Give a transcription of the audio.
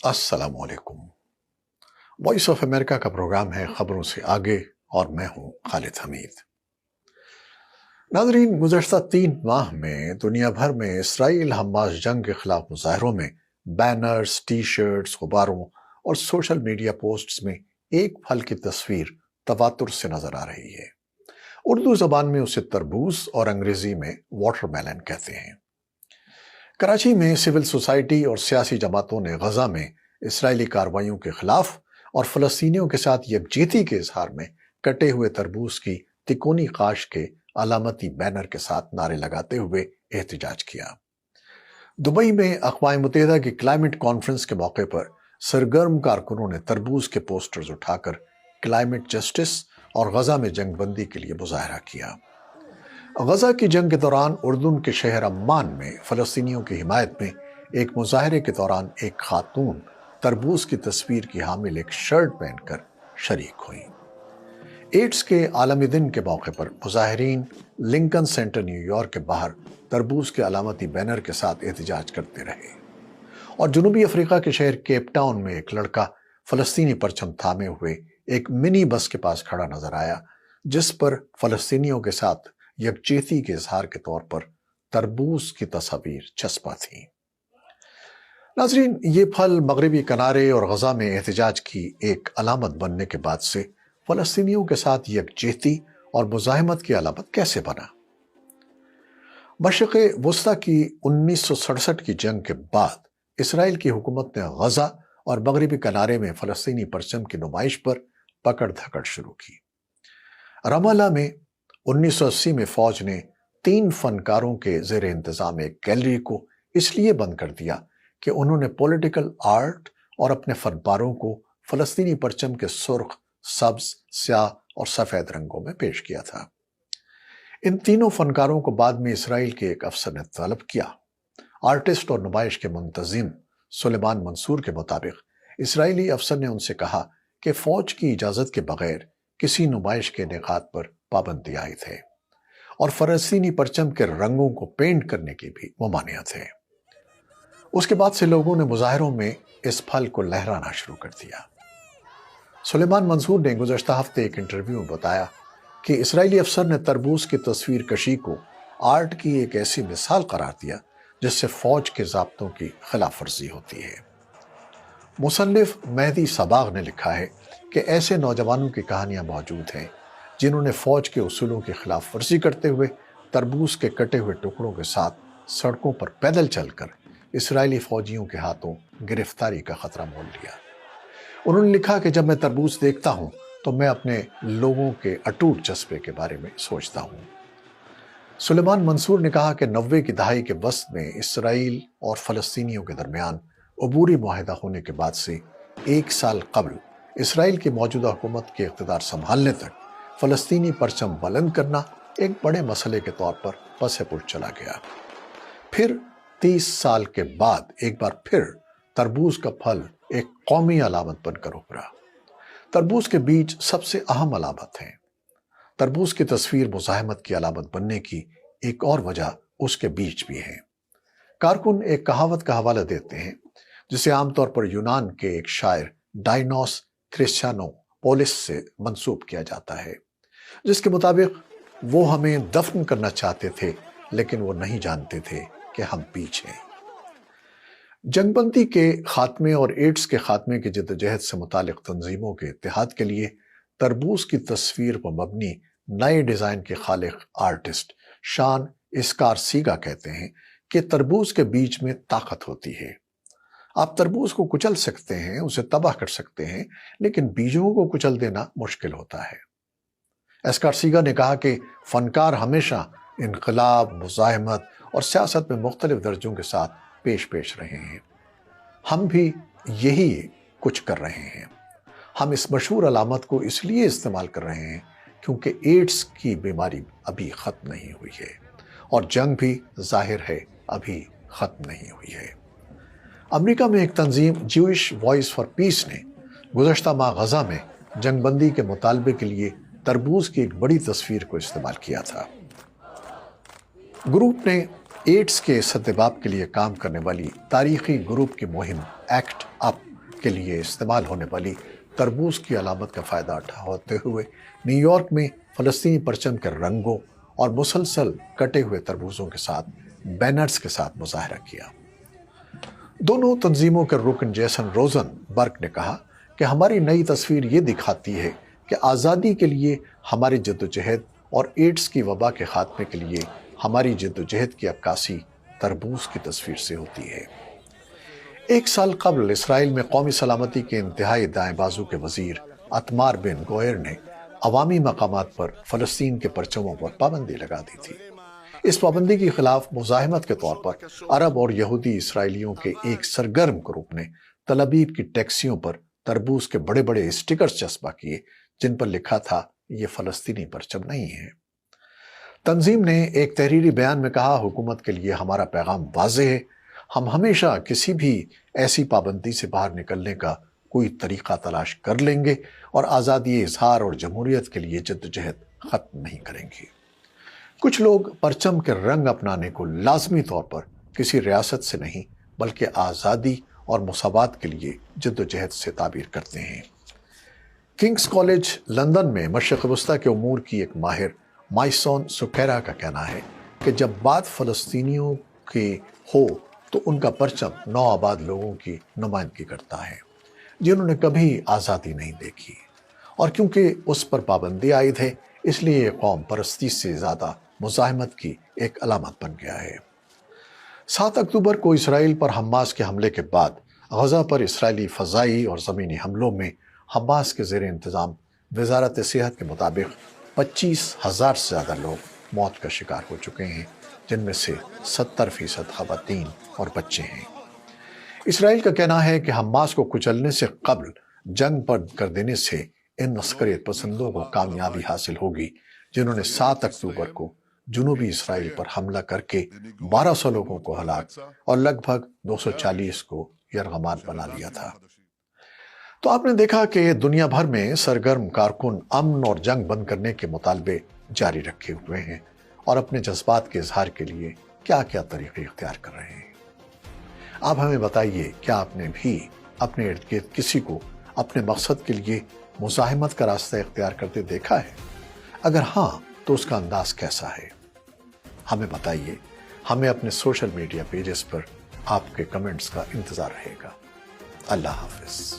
अस्सलाम वालेकुम। Voice of America का प्रोग्राम है खबरों से आगे और मैं हूं खालिद हमीद। नाजरीन, गुज़श्ता 3 माह में दुनिया भर में इसराइल हमास जंग के खिलाफ मुजाहरों में बैनर्स, टी शर्ट्स, गुब्बारों और सोशल मीडिया पोस्ट्स में एक फल की तस्वीर तवातुर से नजर आ रही है। उर्दू जबान में उसे तरबूज और अंग्रेजी में वाटरमेलन कहते हैं। कराची में सिविल सोसाइटी और सियासी जमातों ने गजा में इसराइली कार्रवाइयों के खिलाफ और फलस्तीनियों के साथ यकजहती के इजहार में कटे हुए तरबूज की तिकोनी काश के अलामती बैनर के साथ नारे लगाते हुए एहतजाज किया। दुबई में अक़वाम मुत्तहिदा की क्लाइमेट कॉन्फ्रेंस के मौके पर सरगर्म कारकुनों ने तरबूज के पोस्टर्स उठाकर क्लाइमेट जस्टिस और गजा में जंगबंदी के लिए मुजाहरा किया। गजा की जंग के दौरान उर्दून के शहर अम्मान में फलस्तीनियों की हिमायत में एक मुजाहरे के दौरान एक खातून तरबूज की तस्वीर की हामिल एक शर्ट पहनकर शरीक हुई। एड्स के आलमी दिन के मौके पर मुजाहिरीन लिंकन सेंटर न्यूयॉर्क के बाहर तरबूज के अलामती बैनर के साथ एहतजाज करते रहे और जनूबी अफ्रीका के शहर केप टाउन में एक लड़का फलस्तीनी परचम थामे हुए एक मिनी बस के पास खड़ा नजर आया, जिस पर फलस्तीनियों के साथ यकजहती के इजहार के तौर पर तरबूज की तस्वीर चस्पा थी। नाजरीन, ये फल मगरबी किनारे और गजा में एहतजाज की एक अलामत बनने के बाद से फलस्तीनियों के साथ यकजहती और मुज़ाहमत की अलामत कैसे बना? मशरिक़ वस्ता की 1967 की जंग के बाद इसराइल की हुकूमत ने गजा और मगरबी किनारे में फलस्तीनी परचम की नुमाइश पर पकड़ धकड़ शुरू की। रमल्ला में 1980 में फौज ने 3 फनकारों के ज़ेर इंतजाम एक गैलरी को इसलिए बंद कर दिया कि उन्होंने पॉलिटिकल आर्ट और अपने फनपारों को फलस्तीनी परचम के सुर्ख, सब्ज, स्याह और सफेद रंगों में पेश किया था। इन तीनों फनकारों को बाद में इसराइल के एक अफसर ने तलब किया। आर्टिस्ट और नुमाइश के मुंतजिम सुलेमान मंसूर के मुताबिक इसराइली अफसर ने उनसे कहा कि फौज की इजाजत के बगैर किसी नुमाइश के इनेकाद पर पाबंदी आए थे और फलस्तीनी परचम के रंगों को पेंट करने की भी मुमानियत है। उसके बाद से लोगों ने मुजाहरों में इस फल को लहराना शुरू कर दिया। सुलेमान मंसूर ने गुज़श्ता हफ्ते एक इंटरव्यू में बताया कि इसराइली अफसर ने तरबूज की तस्वीर कशी को आर्ट की एक ऐसी मिसाल करार दिया जिससे फौज के ज़ाब्तों की खिलाफ वर्जी होती है। मुसन्निफ मेहदी सबाग ने लिखा है कि ऐसे नौजवानों की कहानियां मौजूद हैं जिन्होंने फौज के उसूलों की खिलाफ वर्जी करते हुए तरबूज के कटे हुए टुकड़ों के साथ सड़कों पर पैदल चलकर इसराइली फौजियों के हाथों गिरफ्तारी का खतरा मोल लिया। उन्होंने लिखा कि जब मैं तरबूज देखता हूं तो मैं अपने लोगों के अटूट जज्बे के बारे में सोचता हूं। सुलेमान मंसूर ने कहा कि 90 की दहाई के वस्त में इसराइल और फलस्तीनियों के दरमियान अबूरी मुआहदा होने के बाद से 1 साल कबल इसराइल की मौजूदा हुकूमत के इक़्तिदार संभालने तक फलस्तीनी परचम बुलंद करना एक बड़े मसले के तौर पर पसे पुर चला गया। फिर 30 साल के बाद एक बार फिर तरबूज का फल एक कौमी अलामत बनकर उभरा। तरबूज के बीज सबसे अहम अलामत हैं। तरबूज की तस्वीर मुज़ाहमत की अलामत बनने की एक और वजह उसके बीज भी है। कारकुन एक कहावत का हवाला देते हैं जिसे आमतौर पर यूनान के एक शायर डायनोस क्रिस्टियानोपोलिस से मंसूब किया जाता है, जिसके मुताबिक वो हमें दफन करना चाहते थे लेकिन वो नहीं जानते थे कि हम बीच हैं। जंगबंदी के खात्मे और एड्स के खात्मे की जद्दोजहद से मुतालिक तंजीमों के इत्तेहाद के लिए तरबूज की तस्वीर पर मबनी नए डिज़ाइन के खालिक आर्टिस्ट शान इस्कारसीगा कहते हैं कि तरबूज के बीज में ताकत होती है। आप तरबूज को कुचल सकते हैं, उसे तबाह कर सकते हैं, लेकिन बीजों को कुचल देना मुश्किल होता है। इस्कारसीगा ने कहा कि फनकार हमेशा इनकलाब, मुज़ाहमत और सियासत में मुख्तलिफ दर्जों के साथ पेश रहे हैं। हम भी यही कुछ कर रहे हैं। हम इस मशहूर अलामत को इसलिए इस्तेमाल कर रहे हैं क्योंकि एड्स की बीमारी अभी ख़त्म नहीं हुई है और जंग भी जाहिर है अभी ख़त्म नहीं हुई है। अमेरिका में एक तंजीम ज्यूइश वॉइस फॉर पीस ने गुज़श्ता माह गजा में जंगबंदी के मुतालबे के लिए तरबूज की एक बड़ी तस्वीर को इस्तेमाल किया था। ग्रुप ने एड्स के सद्देबाब के लिए काम करने वाली तारीखी ग्रुप की मुहिम एक्ट अप کے لیے استعمال ہونے والی تربوز کی علامت کا فائدہ اٹھاتے ہوئے نیو یارک میں فلسطینی پرچم کے رنگوں اور مسلسل کٹے ہوئے تربوزوں کے ساتھ بینرز کے ساتھ مظاہرہ کیا۔ دونوں تنظیموں کے رکن جیسن روزن برگ نے کہا کہ ہماری نئی تصویر یہ دکھاتی ہے کہ آزادی کے لیے ہماری جدوجہد اور ایڈز کی وبا کے خاتمے کے لیے ہماری جدوجہد کی عکاسی تربوز کی تصویر سے ہوتی ہے۔ 1 سال قبل اسرائیل میں قومی سلامتی کے انتہائی دائیں بازو کے وزیر اتمار بن گوئر نے عوامی مقامات پر فلسطین کے پرچموں پر پابندی لگا دی تھی۔ اس پابندی کے خلاف مزاحمت کے طور پر عرب اور یہودی اسرائیلیوں کے ایک سرگرم گروپ نے تل ابیب کی ٹیکسیوں پر تربوز کے بڑے بڑے اسٹکرز چسپاں کیے جن پر لکھا تھا یہ فلسطینی پرچم نہیں ہے۔ تنظیم نے ایک تحریری بیان میں کہا حکومت کے لیے ہمارا پیغام واضح ہے، ہم ہمیشہ کسی بھی ایسی پابندی سے باہر نکلنے کا کوئی طریقہ تلاش کر لیں گے اور آزادی اظہار اور جمہوریت کے لیے جدوجہد ختم نہیں کریں گے۔ کچھ لوگ پرچم کے رنگ اپنانے کو لازمی طور پر کسی ریاست سے نہیں بلکہ آزادی اور مساوات کے لیے جدوجہد سے تعبیر کرتے ہیں۔ کنگز کالج لندن میں مشرق وسطیٰ کے امور کی ایک ماہر مائسون سکیرا کا کہنا ہے کہ جب بات فلسطینیوں کی ہو تو ان کا پرچم نو آباد لوگوں کی نمائندگی کرتا ہے جنہوں نے کبھی آزادی نہیں دیکھی، اور کیونکہ اس پر پابندی عائد ہے اس لیے یہ قوم پرستی سے زیادہ مزاحمت کی ایک علامت بن گیا ہے۔ 7 اکتوبر کو اسرائیل پر حماس کے حملے کے بعد غزہ پر اسرائیلی فضائی اور زمینی حملوں میں حماس کے زیر انتظام وزارت صحت کے مطابق 25,000 سے زیادہ لوگ موت کا شکار ہو چکے ہیں، جن میں سے 70% خواتین اور بچے ہیں۔ اسرائیل کا کہنا ہے کہ حماس کو کچلنے سے قبل جنگ بند کر دینے سے ان عسکریت پسندوں کو کامیابی حاصل ہوگی جنہوں نے 7 اکتوبر کو جنوبی اسرائیل پر حملہ کر کے 1200 لوگوں کو ہلاک اور لگ بھگ 240 کو یرغمال بنا لیا تھا۔ تو آپ نے دیکھا کہ دنیا بھر میں سرگرم کارکن امن اور جنگ بند کرنے کے مطالبے جاری رکھے ہوئے ہیں اور اپنے جذبات کے اظہار کے لیے کیا کیا طریقے اختیار کر رہے ہیں۔ آپ ہمیں بتائیے، کیا آپ نے بھی اپنے ارد گرد کسی کو اپنے مقصد کے لیے مزاحمت کا راستہ اختیار کرتے دیکھا ہے؟ اگر ہاں تو اس کا انداز کیسا ہے؟ ہمیں بتائیے۔ ہمیں اپنے سوشل میڈیا پیجز پر آپ کے کمنٹس کا انتظار رہے گا۔ اللہ حافظ۔